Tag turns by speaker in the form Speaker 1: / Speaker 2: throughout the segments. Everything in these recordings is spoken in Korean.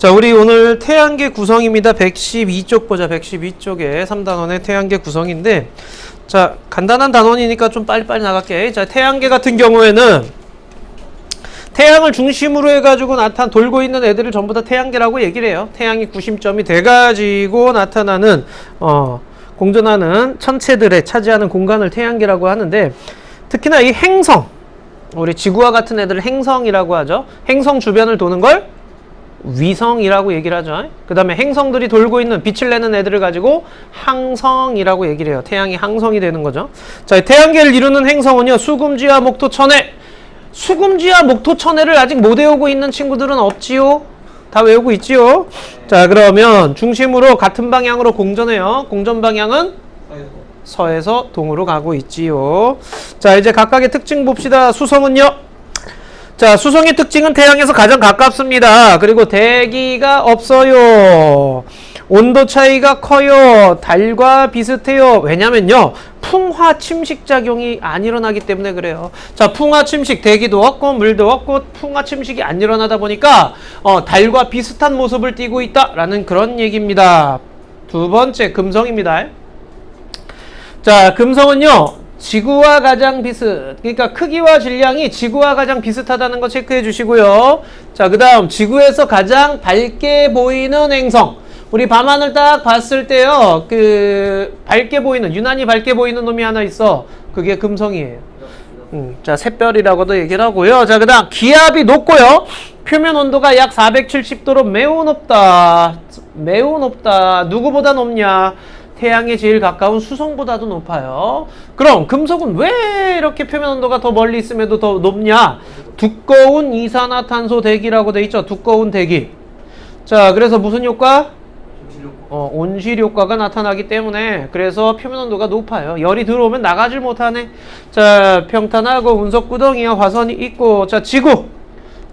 Speaker 1: 자, 우리 오늘 태양계 구성입니다. 112쪽 보자. 112쪽에 3단원의 태양계 구성인데, 자, 간단한 단원이니까 좀 빨리빨리 나갈게. 자, 태양계 같은 경우에는 태양을 중심으로 해가지고 돌고 있는 애들을 전부 다 태양계라고 얘기를 해요. 태양이 구심점이 돼가지고 나타나는, 공전하는 천체들에 차지하는 공간을 태양계라고 하는데, 특히나 이 행성, 우리 지구와 같은 애들을 행성이라고 하죠. 행성 주변을 도는 걸 위성이라고 얘기를 하죠. 그 다음에 행성들이 돌고 있는 빛을 내는 애들을 가지고 항성이라고 얘기를 해요. 태양이 항성이 되는 거죠. 자, 태양계를 이루는 행성은요, 수금지와 목토천해. 수금지와 목토천해를 아직 못 외우고 있는 친구들은 없지요? 다 외우고 있지요? 자, 그러면 중심으로 같은 방향으로 공전해요. 공전 방향은 서에서 동으로 가고 있지요. 자, 이제 각각의 특징 봅시다. 수성은요, 자, 수성의 특징은 태양에서 가장 가깝습니다. 그리고 대기가 없어요. 온도 차이가 커요. 달과 비슷해요. 왜냐면요, 풍화 침식 작용이 안 일어나기 때문에 그래요. 자, 풍화 침식, 대기도 없고 물도 없고 풍화 침식이 안 일어나다 보니까 달과 비슷한 모습을 띠고 있다라는 그런 얘기입니다. 두 번째, 금성입니다. 자, 금성은요, 지구와 가장 그러니까 크기와 질량이 지구와 가장 비슷하다는 거 체크해 주시고요. 자, 그 다음 지구에서 가장 밝게 보이는 행성. 우리 밤하늘 딱 봤을 때요, 밝게 보이는, 유난히 밝게 보이는 놈이 하나 있어. 그게 금성이에요. 자, 샛별이라고도 얘기를 하고요. 자, 그 다음 기압이 높고요, 표면 온도가 약 470도로 매우 높다. 매우 높다. 누구보다 높냐? 태양에 제일 가까운 수성보다도 높아요. 그럼 금속은 왜 이렇게 표면 온도가 더 멀리 있음에도 더 높냐? 두꺼운 이산화탄소 대기라고 돼 있죠. 두꺼운 대기. 자, 그래서 무슨 효과? 온실 효과가 나타나기 때문에, 그래서 표면 온도가 높아요. 열이 들어오면 나가질 못하네. 자, 평탄하고 운석구덩이와 화성이 있고, 자, 지구.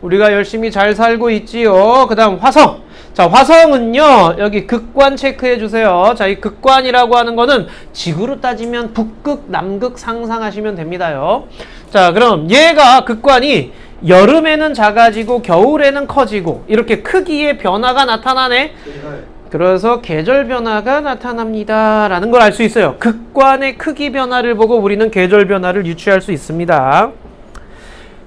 Speaker 1: 우리가 열심히 잘 살고 있지요. 그 다음 화성. 자, 화성은요, 여기 극관 체크해 주세요. 자, 이 극관이라고 하는 거는 지구로 따지면 북극, 남극 상상하시면 됩니다요. 자, 그럼 얘가 극관이 여름에는 작아지고 겨울에는 커지고 이렇게 크기의 변화가 나타나네. 그래서 계절 변화가 나타납니다 라는 걸 알 수 있어요. 극관의 크기 변화를 보고 우리는 계절 변화를 유추할 수 있습니다.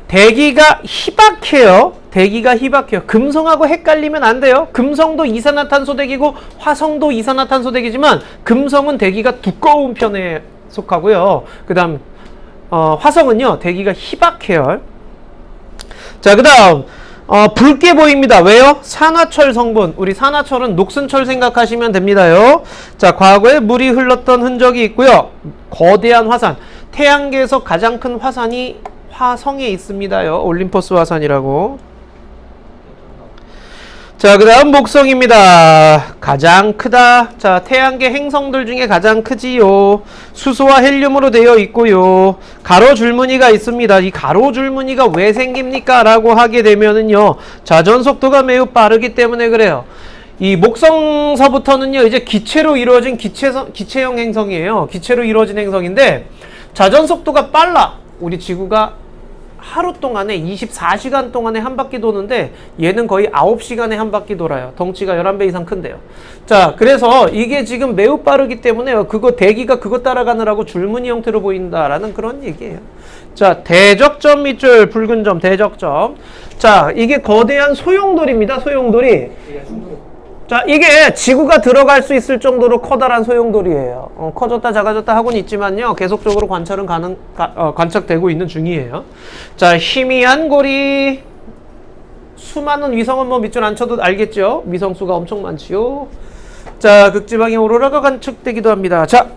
Speaker 1: 대기가 희박해요. 대기가 희박해요. 금성하고 헷갈리면 안 돼요. 금성도 이산화탄소 대기고 화성도 이산화탄소 대기지만 금성은 대기가 두꺼운 편에 속하고요. 그 다음 화성은요, 대기가 희박해요. 자, 그 다음 붉게 보입니다. 왜요? 산화철 성분. 우리 산화철은 녹슨철 생각하시면 됩니다요. 자, 과거에 물이 흘렀던 흔적이 있고요. 거대한 화산. 태양계에서 가장 큰 화산이 화성에 있습니다요. 올림퍼스 화산이라고. 자, 그 다음 목성입니다. 가장 크다. 자, 태양계 행성들 중에 가장 크지요. 수소와 헬륨으로 되어 있고요. 가로 줄무늬가 있습니다. 이 가로 줄무늬가 왜 생깁니까? 라고 하게 되면은요, 자전 속도가 매우 빠르기 때문에 그래요. 이 목성서부터는요, 이제 기체로 이루어진 기체형 행성이에요. 기체로 이루어진 행성인데, 자전 속도가 빨라. 우리 지구가 하루 동안에 24시간 동안에 한 바퀴 도는데 얘는 거의 9시간에 한 바퀴 돌아요. 덩치가 11배 이상 큰데요. 자, 그래서 이게 지금 매우 빠르기 때문에 대기가 그거 따라가느라고 줄무늬 형태로 보인다라는 그런 얘기예요. 자, 대적점 밑줄, 붉은 점, 대적점. 자, 이게 거대한 소용돌이입니다. 소용돌이. 자, 이게 지구가 들어갈 수 있을 정도로 커다란 소용돌이에요. 커졌다 작아졌다 하고는 있지만요, 계속적으로 관측되고 있는 중이에요. 자, 희미한 고리. 수많은 위성은 뭐 밑줄 안 쳐도 알겠죠? 위성수가 엄청 많지요. 자, 극지방의 오로라가 관측되기도 합니다. 자,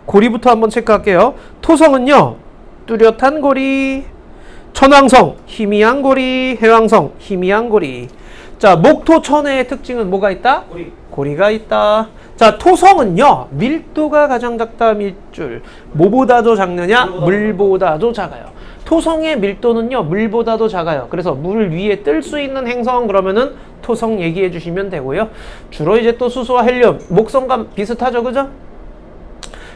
Speaker 1: 고리부터 한번 체크할게요. 토성은요, 뚜렷한 고리. 천왕성, 희미한 고리. 해왕성, 희미한 고리. 자, 목토천해의 특징은 뭐가 있다? 고리가 있다. 자, 토성은요, 밀도가 가장 작다. 밑줄. 뭐보다도 작느냐? 물보다도 작아요. 토성의 밀도는요, 물보다도 작아요. 그래서 물 위에 뜰 수 있는 행성, 그러면은 토성 얘기해 주시면 되고요. 주로 이제 또 수소와 헬륨, 목성과 비슷하죠, 그죠?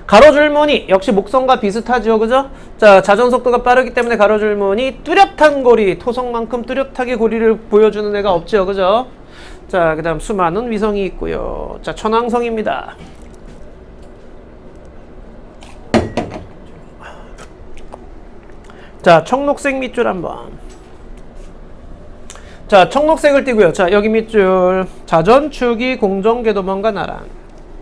Speaker 1: 가로줄무늬 역시 목성과 비슷하죠, 그죠? 자, 자전속도가 빠르기 때문에 가로줄무늬. 뚜렷한 고리, 토성만큼 뚜렷하게 고리를 보여주는 애가 없죠, 그죠? 자, 그 다음 수많은 위성이 있고요. 자, 천왕성입니다. 자, 청록색 밑줄 한번. 자, 청록색을 띄고요. 자, 여기 밑줄. 자전축이 공전궤도망과 나란.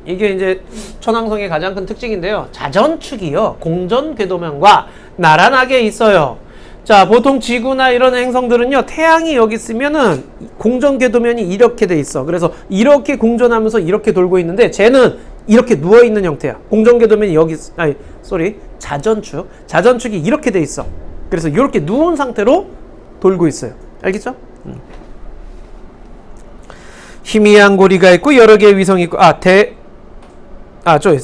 Speaker 1: 이게 이제 천왕성의 가장 큰 특징인데요. 자전축이요. 공전궤도망과 나란하게 있어요. 자, 보통 지구나 이런 행성들은요, 태양이 여기 있으면은 공전궤도면이 이렇게 돼 있어. 그래서 이렇게 공전하면서 이렇게 돌고 있는데, 쟤는 이렇게 누워있는 형태야. 공전궤도면이 여기, 자전축. 자전축이 이렇게 돼 있어. 그래서 이렇게 누운 상태로 돌고 있어요. 알겠죠? 희미한 고리가 있고, 여러 개의 위성이 있고,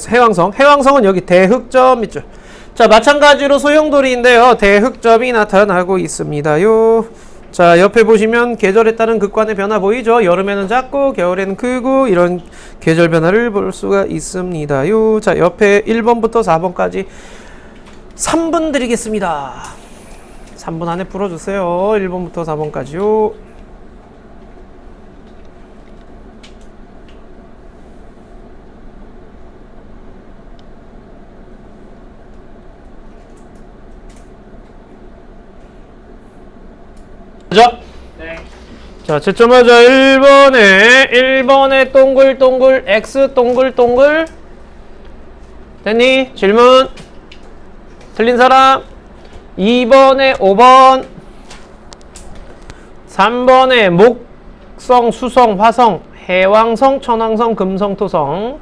Speaker 1: 해왕성. 해왕성은 여기 대흑점 밑줄. 자, 마찬가지로 소용돌이인데요. 대흑점이 나타나고 있습니다요. 자, 옆에 보시면 계절에 따른 극관의 변화 보이죠? 여름에는 작고 겨울에는 크고 이런 계절 변화를 볼 수가 있습니다요. 자, 옆에 1번부터 4번까지 3분 드리겠습니다. 3분 안에 풀어주세요. 1번부터 4번까지요. 네. 자, 채점하자. 1번에 동글동글 X 동글동글 됐니? 질문 틀린 사람. 2번에 5번 3번에 목성, 수성, 화성, 해왕성, 천왕성, 금성, 토성.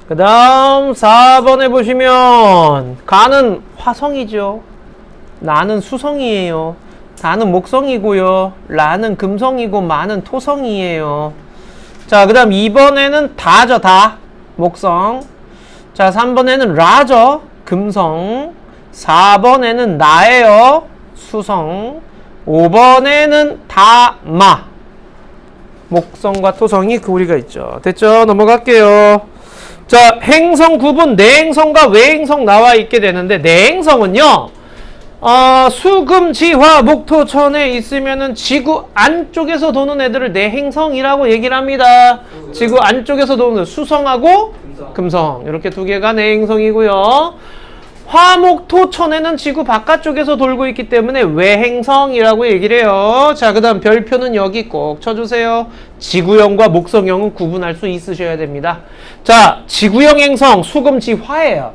Speaker 1: 그 다음 4번에 보시면 가는 화성이죠. 나는 수성이에요. 다는 목성이고요. 라는 금성이고 마는 토성이에요. 자, 그 다음 2번에는 다죠. 다 목성. 자, 3번에는 라죠. 금성. 4번에는 나예요. 수성. 5번에는 다마. 목성과 토성이 고리가 있죠. 됐죠? 넘어갈게요. 자, 행성 구분 내행성과 외행성 나와 있게 되는데, 내행성은요, 수금, 지화, 목토천에 있으면은 지구 안쪽에서 도는 애들을 내행성이라고 얘기를 합니다. 지구 안쪽에서 도는 수성하고 금성. 이렇게 두 개가 내행성이고요. 화, 목, 토, 천에는 지구 바깥쪽에서 돌고 있기 때문에 외행성이라고 얘기를 해요. 자, 그 다음 별표는 여기 꼭 쳐주세요. 지구형과 목성형은 구분할 수 있으셔야 됩니다. 자, 지구형 행성, 수금, 지, 화예요.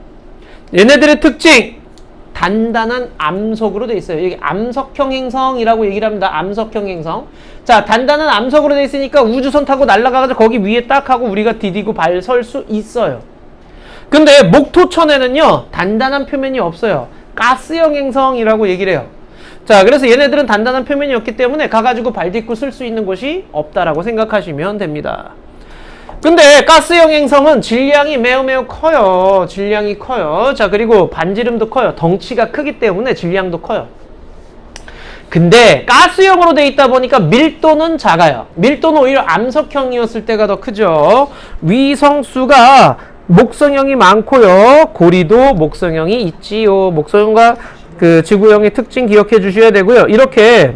Speaker 1: 얘네들의 특징, 단단한 암석으로 돼 있어요. 여기 암석형 행성이라고 얘기를 합니다. 암석형 행성. 자, 단단한 암석으로 돼 있으니까 우주선 타고 날아가가지고 거기 위에 딱 하고 우리가 디디고 발 설 수 있어요. 근데 목토천에는요, 단단한 표면이 없어요. 가스형 행성이라고 얘기를 해요. 자, 그래서 얘네들은 단단한 표면이 없기 때문에 가가지고 발 딛고 쓸 수 있는 곳이 없다라고 생각하시면 됩니다. 근데 가스형 행성은 질량이 매우 커요. 질량이 커요. 자, 그리고 반지름도 커요. 덩치가 크기 때문에 질량도 커요. 근데 가스형으로 돼 있다 보니까 밀도는 작아요. 밀도는 오히려 암석형이었을 때가 더 크죠. 위성수가 목성형이 많고요. 고리도 목성형이 있지요. 목성형과 그 지구형의 특징 기억해 주셔야 되고요. 이렇게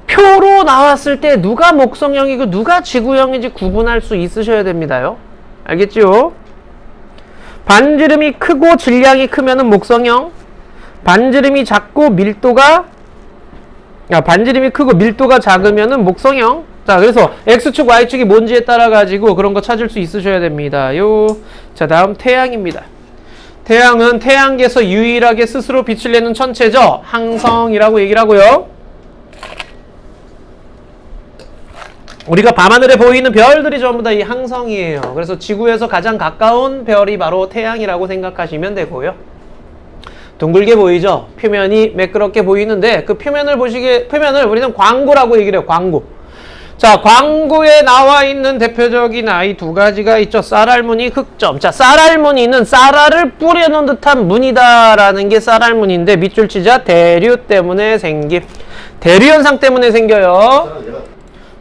Speaker 1: 표로 나왔을 때 누가 목성형이고 누가 지구형인지 구분할 수 있으셔야 됩니다요. 알겠지요? 반지름이 크고 질량이 크면은 목성형, 반지름이 작고 반지름이 크고 밀도가 작으면은 목성형. 자, 그래서 X축, Y축이 뭔지에 따라 가지고 그런 거 찾을 수 있으셔야 됩니다. 자, 다음 태양입니다. 태양은 태양계에서 유일하게 스스로 빛을 내는 천체죠. 항성이라고 얘기를 하고요. 우리가 밤하늘에 보이는 별들이 전부 다 이 항성이에요. 그래서 지구에서 가장 가까운 별이 바로 태양이라고 생각하시면 되고요. 둥글게 보이죠? 표면이 매끄럽게 보이는데 그 표면을 우리는 광구라고 얘기를 해요. 광구. 자, 광구에 나와 있는 대표적인 아이 두 가지가 있죠. 쌀알무늬, 흑점. 자, 쌀알무늬는 쌀알을 뿌려놓은 듯한 무늬다라는 게 쌀알무늬인데 밑줄 치자. 대류 때문에 생김. 대류 현상 때문에 생겨요.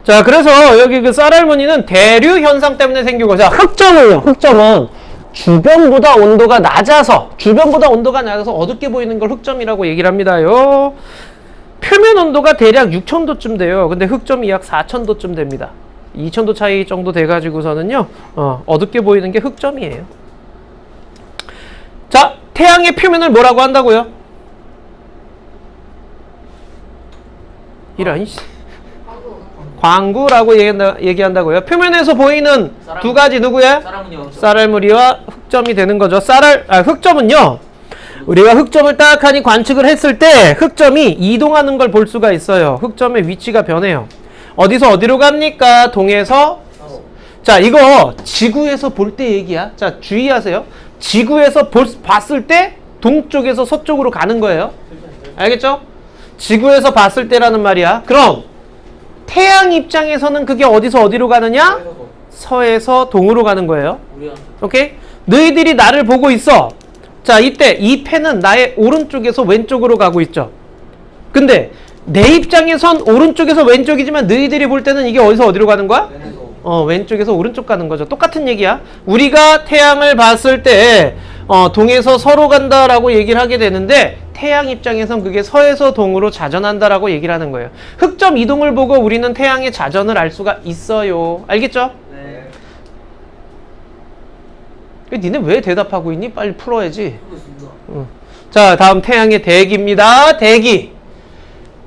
Speaker 1: 자, 그래서 여기 그 쌀알무늬는 대류 현상 때문에 생기고, 자, 흑점은요. 흑점은 주변보다 온도가 낮아서 어둡게 보이는 걸 흑점이라고 얘기를 합니다요. 표면 온도가 대략 6000도쯤 돼요. 근데 흑점이 약 4000도쯤 됩니다. 2000도 차이 정도 돼가지고서는요, 어둡게 보이는 게 흑점이에요. 자, 태양의 표면을 뭐라고 한다고요? 이런 광구라고 얘기한다고요. 표면에서 보이는 두 가지 누구야? 쌀알무리와 흑점이 되는 거죠. 흑점은요, 우리가 흑점을 딱하니 관측을 했을 때 흑점이 이동하는 걸 볼 수가 있어요. 흑점의 위치가 변해요. 어디서 어디로 갑니까? 동에서. 자, 이거 지구에서 볼 때 얘기야. 자, 주의하세요. 지구에서 봤을 때 동쪽에서 서쪽으로 가는 거예요. 알겠죠? 지구에서 봤을 때라는 말이야. 그럼 태양 입장에서는 그게 어디서 어디로 가느냐? 서에서 동으로 가는 거예요. 오케이? 너희들이 나를 보고 있어. 자, 이때 이 펜은 나의 오른쪽에서 왼쪽으로 가고 있죠. 근데 내 입장에선 오른쪽에서 왼쪽이지만 너희들이 볼 때는 이게 어디서 어디로 가는 거야? 왼쪽에서 오른쪽 가는 거죠. 똑같은 얘기야. 우리가 태양을 봤을 때 동에서 서로 간다라고 얘기를 하게 되는데 태양 입장에선 그게 서에서 동으로 자전한다라고 얘기를 하는 거예요. 흑점 이동을 보고 우리는 태양의 자전을 알 수가 있어요. 알겠죠? 네. 니네 왜 대답하고 있니? 빨리 풀어야지. 자, 다음 태양의 대기입니다. 대기.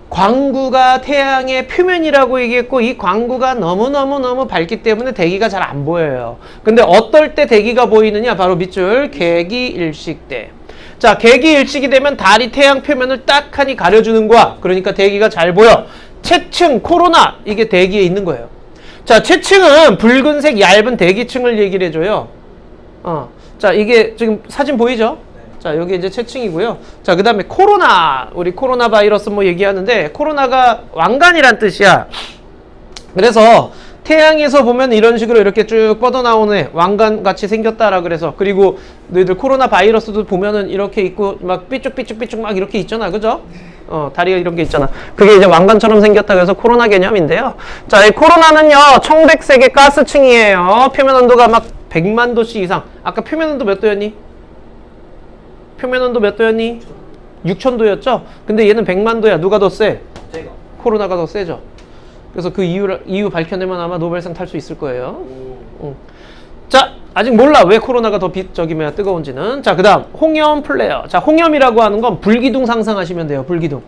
Speaker 1: 광구가 태양의 표면이라고 얘기했고 이 광구가 너무너무 밝기 때문에 대기가 잘 안 보여요. 근데 어떨 때 대기가 보이느냐? 바로 밑줄 개기일식 때. 자, 개기일식이 되면 달이 태양 표면을 딱하니 가려주는 거야. 그러니까 대기가 잘 보여. 채층, 코로나 이게 대기에 있는 거예요. 자, 채층은 붉은색 얇은 대기층을 얘기를 해줘요. 자, 이게 지금 사진 보이죠? 자, 여기 이제 채층이고요. 자, 그 다음에 코로나, 우리 코로나 바이러스 뭐 얘기하는데 코로나가 왕관이란 뜻이야. 그래서 태양에서 보면 이런 식으로 이렇게 쭉 뻗어나오는 왕관 같이 생겼다라 그래서. 그리고 너희들 코로나 바이러스도 보면은 이렇게 있고 막 삐쭉삐쭉삐쭉 막 이렇게 있잖아. 그죠? 다리가 이런 게 있잖아. 그게 이제 왕관처럼 생겼다 그래서 코로나 개념인데요. 자, 이 코로나는요, 청백색의 가스층이에요. 표면 온도가 막 100만 도씨 이상. 아까 표면 온도 몇 도였니? 표면 온도 몇 도였니? 6000도였죠? 근데 얘는 100만 도야. 누가 더 세? 코로나가 더 세죠. 그래서 그 이유 밝혀내면 아마 노벨상 탈 수 있을 거예요. 자, 아직 몰라. 왜 코로나가 더 저기면 뜨거운지는. 자, 그 다음 홍염 플레어. 자, 홍염이라고 하는 건 불기둥 상상하시면 돼요. 불기둥.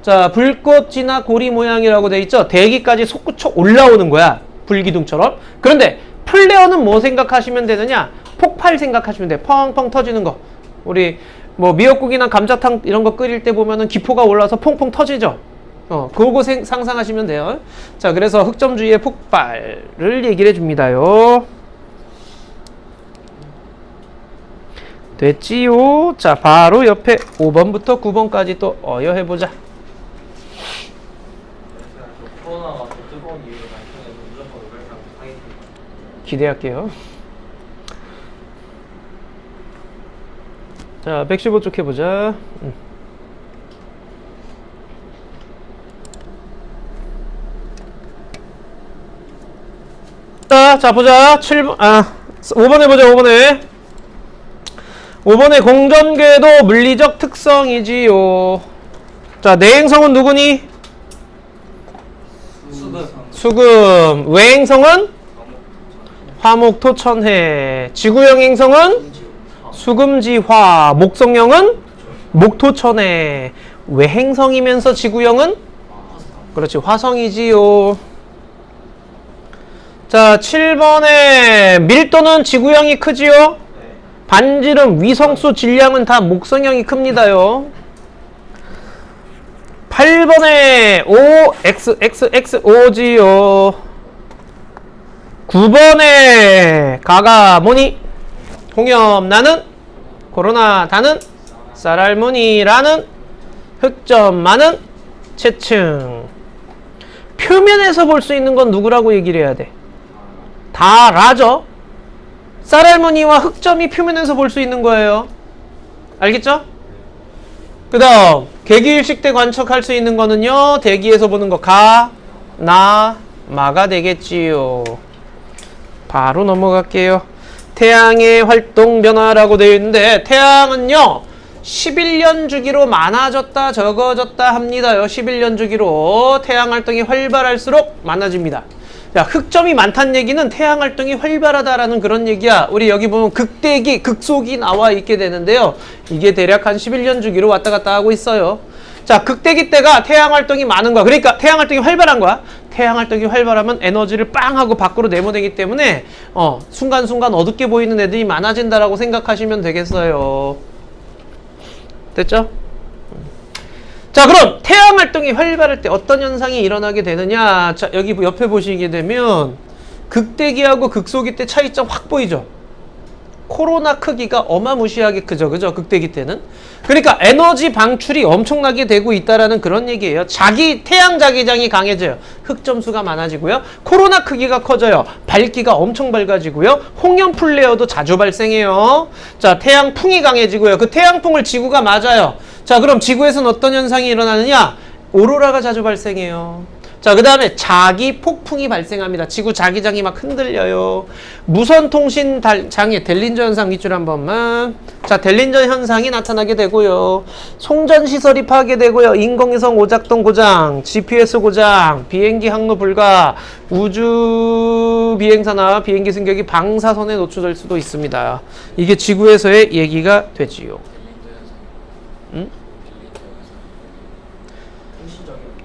Speaker 1: 자, 불꽃이나 고리 모양이라고 돼 있죠? 대기까지 솟구쳐 올라오는 거야. 불기둥처럼. 그런데 플레어는 뭐 생각하시면 되느냐? 폭발 생각하시면 돼. 펑펑 터지는 거. 우리 뭐 미역국이나 감자탕 이런 거 끓일 때 보면은 기포가 올라서 퐁퐁 터지죠. 그거 상상하시면 돼요. 자, 그래서 흑점주의의 폭발을 얘기를 해줍니다요. 됐지요? 자, 바로 옆에 5번부터 9번까지 또 어여해보자.
Speaker 2: 코로나가 더 뜨거운 이유를 발견해서 무조건 노벨상 하겠습니다.
Speaker 1: 기대할게요. 자, 115쪽 해보자. 자, 보자. 5번 해보자, 5번에. 5번에 공전궤도 물리적 특성이지요. 자, 내행성은 누구니? 수금. 외행성은? 화목토천해. 지구형 행성은? 수금지화. 목성형은? 목토천해. 외행성이면서 지구형은? 그렇지, 화성이지요. 자, 7번에 밀도는 지구형이 크지요? 반지름, 위성수, 질량은 다 목성형이 큽니다요. 8번에 O, X, X, X, O지요. 9번에 가가 뭐니? 홍염 나는? 코로나 다는? 쌀알무늬라는? 흑점 많은? 채층. 표면에서 볼 수 있는 건 누구라고 얘기를 해야 돼? 다 라죠? 쌀알무늬와 흑점이 표면에서 볼 수 있는 거예요. 알겠죠? 그 다음 개기일식 때 관측할 수 있는 거는요, 대기에서 보는 거 가, 나, 마가 되겠지요. 바로 넘어갈게요. 태양의 활동 변화라고 되어 있는데 태양은요, 11년 주기로 많아졌다 적어졌다 합니다요. 11년 주기로 태양 활동이 활발할수록 많아집니다. 야, 흑점이 많다는 얘기는 태양 활동이 활발하다라는 그런 얘기야. 우리 여기 보면 극대기, 극속이 나와 있게 되는데요. 이게 대략 한 11년 주기로 왔다 갔다 하고 있어요. 자, 극대기 때가 태양 활동이 많은 거야. 그러니까 태양 활동이 활발한 거야. 태양 활동이 활발하면 에너지를 빵 하고 밖으로 내보내기 때문에 순간순간 어둡게 보이는 애들이 많아진다라고 생각하시면 되겠어요. 됐죠? 자, 그럼 태양 활동이 활발할 때 어떤 현상이 일어나게 되느냐? 자, 여기 옆에 보시게 되면 극대기하고 극소기 때 차이점 확 보이죠? 코로나 크기가 어마무시하게 크죠. 그죠? 극대기 때는. 그러니까 에너지 방출이 엄청나게 되고 있다라는 그런 얘기예요. 태양 자기장이 강해져요. 흑점수가 많아지고요. 코로나 크기가 커져요. 밝기가 엄청 밝아지고요. 홍연 플레어도 자주 발생해요. 자, 태양풍이 강해지고요. 그 태양풍을 지구가 맞아요. 자, 그럼 지구에서는 어떤 현상이 일어나느냐? 오로라가 자주 발생해요. 자, 그 다음에 자기 폭풍이 발생합니다. 지구 자기장이 막 흔들려요. 무선통신 장애, 델린저 현상 밑줄 한 번만. 자, 델린저 현상이 나타나게 되고요. 송전시설이 파괴되고요. 인공위성 오작동 고장, GPS 고장, 비행기 항로 불가, 우주 비행사나 비행기 승객이 방사선에 노출될 수도 있습니다. 이게 지구에서의 얘기가 되지요. 응?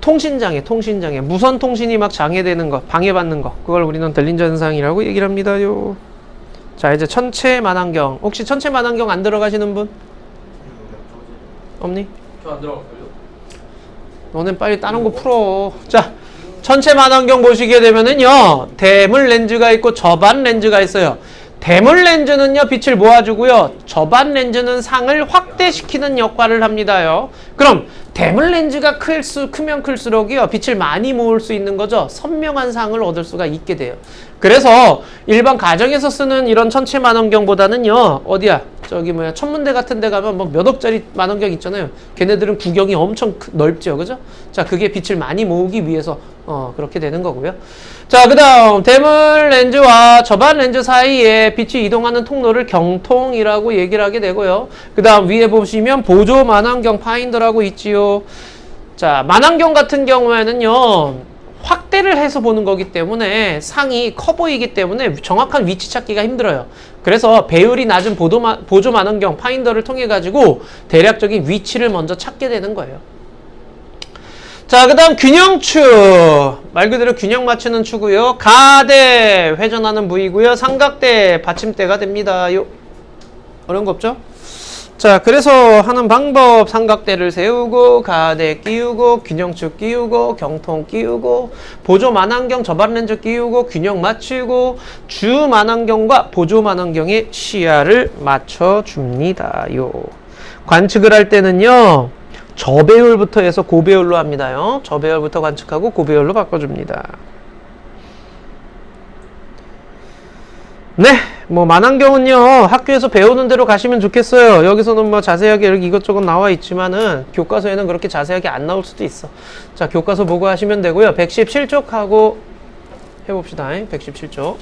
Speaker 1: 통신장애. 무선 통신이 막 장애되는 거, 방해받는 거. 그걸 우리는 델린저 현상이라고 얘기를 합니다요. 자, 이제 천체 만환경. 혹시 천체 만환경 안 들어가시는 분? 없니?
Speaker 2: 저 안 들어갈걸요?
Speaker 1: 너넨 빨리 다른 거 풀어. 자, 천체 만환경 보시게 되면은요, 대물 렌즈가 있고 저반 렌즈가 있어요. 대물 렌즈는요, 빛을 모아주고요. 저반 렌즈는 상을 확대시키는 역할을 합니다요. 그럼 대물 렌즈가 크면 클수록이요, 빛을 많이 모을 수 있는 거죠. 선명한 상을 얻을 수가 있게 돼요. 그래서 일반 가정에서 쓰는 이런 천체 만원경보다는요, 어디야? 저기 천문대 같은 데 가면 뭐 몇 억짜리 만원경 있잖아요. 걔네들은 구경이 엄청 넓죠. 그죠? 자, 그게 빛을 많이 모으기 위해서 그렇게 되는 거고요. 자, 그 다음 대물 렌즈와 저반 렌즈 사이에 빛이 이동하는 통로를 경통이라고 얘기를 하게 되고요. 그 다음 위에 보시면 보조 만환경 파인더라고 있지요. 자, 만환경 같은 경우에는요, 확대를 해서 보는 거기 때문에 상이 커 보이기 때문에 정확한 위치 찾기가 힘들어요. 그래서 배율이 낮은 보조 만원경 파인더를 통해 가지고 대략적인 위치를 먼저 찾게 되는 거예요. 자, 그 다음 균형추. 말 그대로 균형 맞추는 추고요. 가대 회전하는 부위고요. 삼각대 받침대가 됩니다. 어려운 거 없죠? 자, 그래서 하는 방법, 삼각대를 세우고 가대 끼우고 균형추 끼우고 경통 끼우고 보조 만환경 저반 렌즈 끼우고 균형 맞추고 주 만환경과 보조 만환경의 시야를 맞춰줍니다. 관측을 할 때는요, 저배율부터 해서 고배율로 합니다요. 저배율부터 관측하고 고배율로 바꿔줍니다. 네, 뭐 만환경은요, 학교에서 배우는 대로 가시면 좋겠어요. 여기서는 뭐 자세하게 이렇게 이것저것 나와 있지만은 교과서에는 그렇게 자세하게 안 나올 수도 있어. 자, 교과서 보고 하시면 되고요. 117쪽 하고 해봅시다. 117쪽.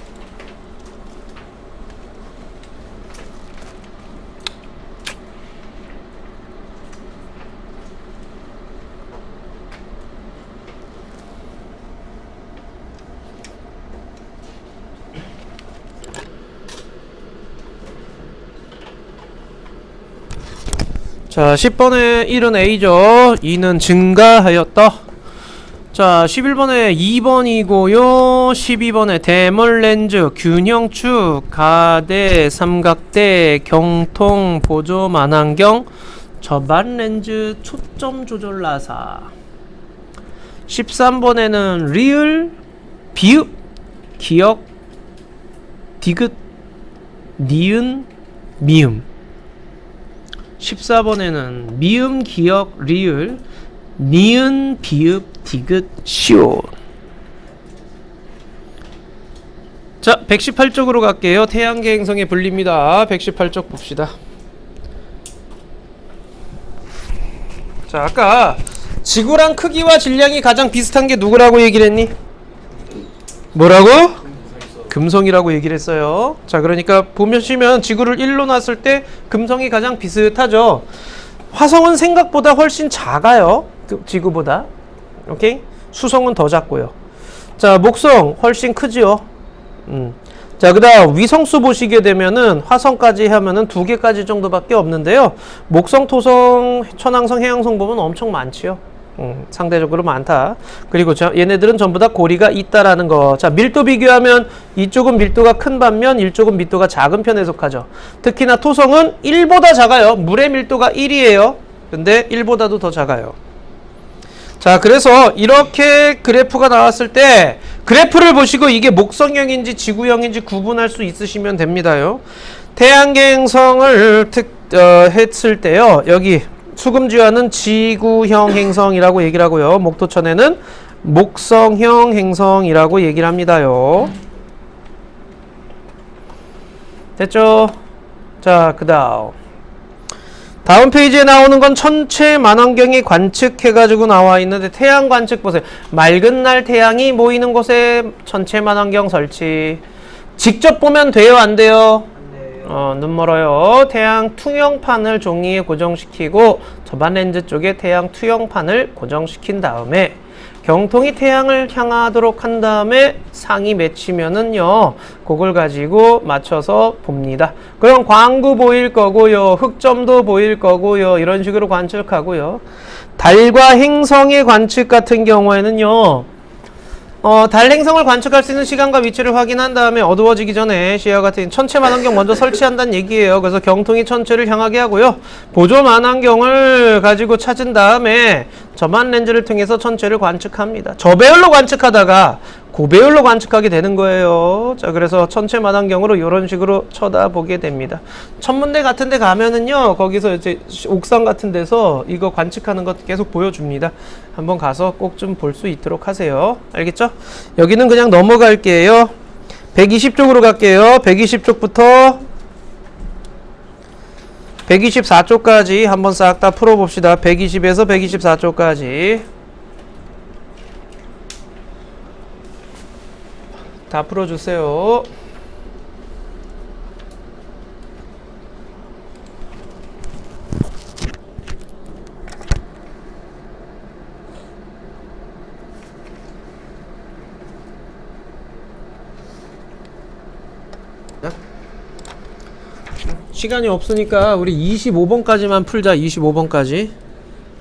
Speaker 1: 자, 10번에 1은 A죠. 2는 증가하였다. 자, 11번에 2번이고요. 12번에 대물 렌즈, 균형추, 가대, 삼각대, 경통, 보조 만환경, 저반 렌즈, 초점 조절 나사. 13번에는 리을, 비읍, 기역, 디귿, 니은, 미음. 14번에는 미음, 기역, 리을, 니은, 비읍, 디귿, 시오. 자, 118쪽으로 갈게요. 태양계 행성의 분리입니다. 118쪽 봅시다. 자, 아까 지구랑 크기와 질량이 가장 비슷한 게 누구라고 얘기를 했니? 뭐라고? 금성이라고 얘기를 했어요. 자, 그러니까 보시면 지구를 1로 놨을 때 금성이 가장 비슷하죠. 화성은 생각보다 훨씬 작아요. 지구보다. 오케이? 수성은 더 작고요. 자, 목성 훨씬 크지요. 자, 그 다음 위성수 보시게 되면은 화성까지 하면은 2개까지 정도밖에 없는데요. 목성, 토성, 천왕성, 해왕성 보면 엄청 많지요. 상대적으로 많다. 그리고 얘네들은 전부 다 고리가 있다라는 거. 자, 밀도 비교하면 이쪽은 밀도가 큰 반면 이쪽은 밀도가 작은 편에 속하죠. 특히나 토성은 1보다 작아요. 물의 밀도가 1이에요. 근데 1보다도 더 작아요. 자, 그래서 이렇게 그래프가 나왔을 때 그래프를 보시고 이게 목성형인지 지구형인지 구분할 수 있으시면 됩니다요. 태양계 행성을 했을 때요. 여기 수금지화는 지구형 행성이라고 얘기를 하고요. 목토천에는 목성형 행성이라고 얘기를 합니다요. 됐죠? 자, 그 다음 페이지에 나오는 건 천체 만원경이 관측해가지고 나와 있는데 태양 관측 보세요. 맑은 날 태양이 모이는 곳에 천체 만원경 설치. 직접 보면 돼요, 안 돼요? 눈 멀어요. 태양 투영판을 종이에 고정시키고 저반 렌즈 쪽에 태양 투영판을 고정시킨 다음에 경통이 태양을 향하도록 한 다음에 상이 맺히면은요, 그걸 가지고 맞춰서 봅니다. 그럼 광구 보일 거고요, 흑점도 보일 거고요, 이런 식으로 관측하고요. 달과 행성의 관측 같은 경우에는요, 달 행성을 관측할 수 있는 시간과 위치를 확인한 다음에 어두워지기 전에 시야 같은 천체 만원경 먼저 설치한다는 얘기예요. 그래서 경통이 천체를 향하게 하고요. 보조 만원경을 가지고 찾은 다음에 저반 렌즈를 통해서 천체를 관측합니다. 저배율로 관측하다가 고배율로 관측하게 되는 거예요. 자, 그래서 천체 만원경으로 이런 식으로 쳐다보게 됩니다. 천문대 같은 데 가면은요, 거기서 이제 옥상 같은 데서 이거 관측하는 것 계속 보여줍니다. 한번 가서 꼭 좀 볼 수 있도록 하세요. 알겠죠? 여기는 그냥 넘어갈게요. 120쪽으로 갈게요. 120쪽부터 124쪽까지 한번 싹 다 풀어봅시다. 120에서 124쪽까지 다 풀어주세요. 시간이 없으니까 우리 25번까지만 풀자. 25번까지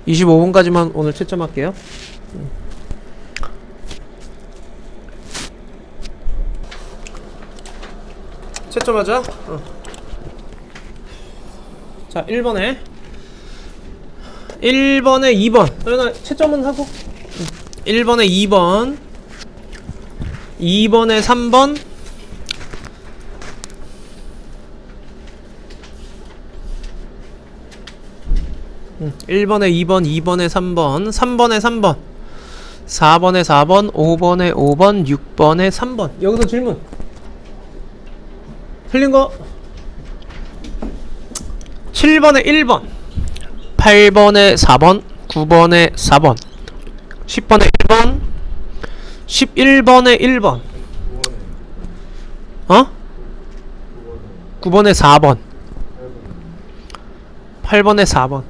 Speaker 1: 25번까지만 오늘 채점할게요. 채점하자. 자, 1번에 2번. 그러나 채점은 하고 1번에 2번 2번에 3번 1번에 2번 2번에 3번 3번에 3번 4번에 4번 5번에 5번 6번에 3번. 여기서 질문 틀린 거 7번에 1번 8번에 4번 9번에 4번 10번에 1번 11번에 1번 9번에 4번 8번에 4번.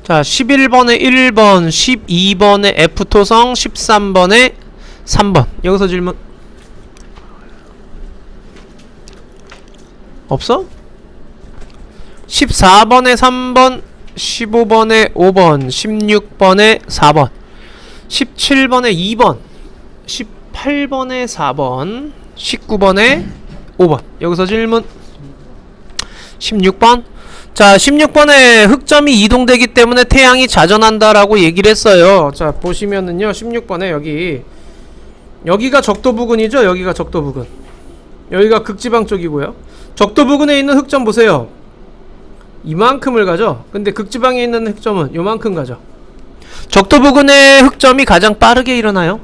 Speaker 1: 자, 11번에 1번 12번에 F토성 13번에 3번. 여기서 질문 없어? 14번에 3번 15번에 5번 16번에 4번 17번에 2번 18번에 4번 19번에 5번. 여기서 질문 16번. 자, 16번에 흑점이 이동되기 때문에 태양이 자전한다라고 얘기를 했어요. 자, 보시면은요, 16번에 여기가 적도 부근이죠. 여기가 적도 부근, 여기가 극지방 쪽이고요. 적도 부근에 있는 흑점 보세요. 이만큼을 가죠. 근데 극지방에 있는 흑점은 요만큼 가죠. 적도 부근의 흑점이 가장 빠르게 일어나요.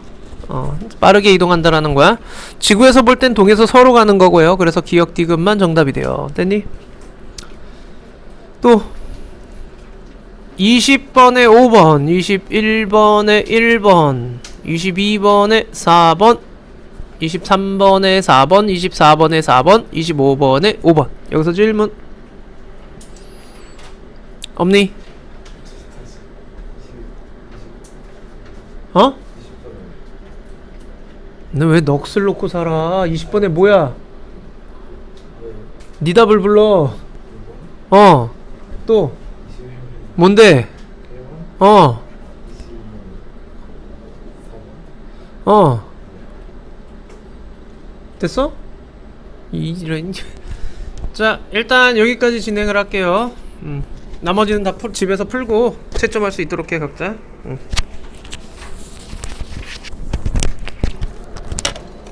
Speaker 1: 빠르게 이동한다라는 거야. 지구에서 볼 땐 동에서 서로 가는 거고요. 그래서 기억 디귿만 정답이 돼요. 됐니? 또 20번에 5번 21번에 1번 22번에 4번 23번에 4번 24번에 4번 25번에 5번. 여기서 질문 없니? 어? 너 왜 넋을 놓고 살아? 20번에 뭐야? 니 답을 불러. 또 뭔데? 됐어? 이런. 자, 일단 여기까지 진행을 할게요. 나머지는 다 집에서 풀고 채점할 수 있도록 해 각자.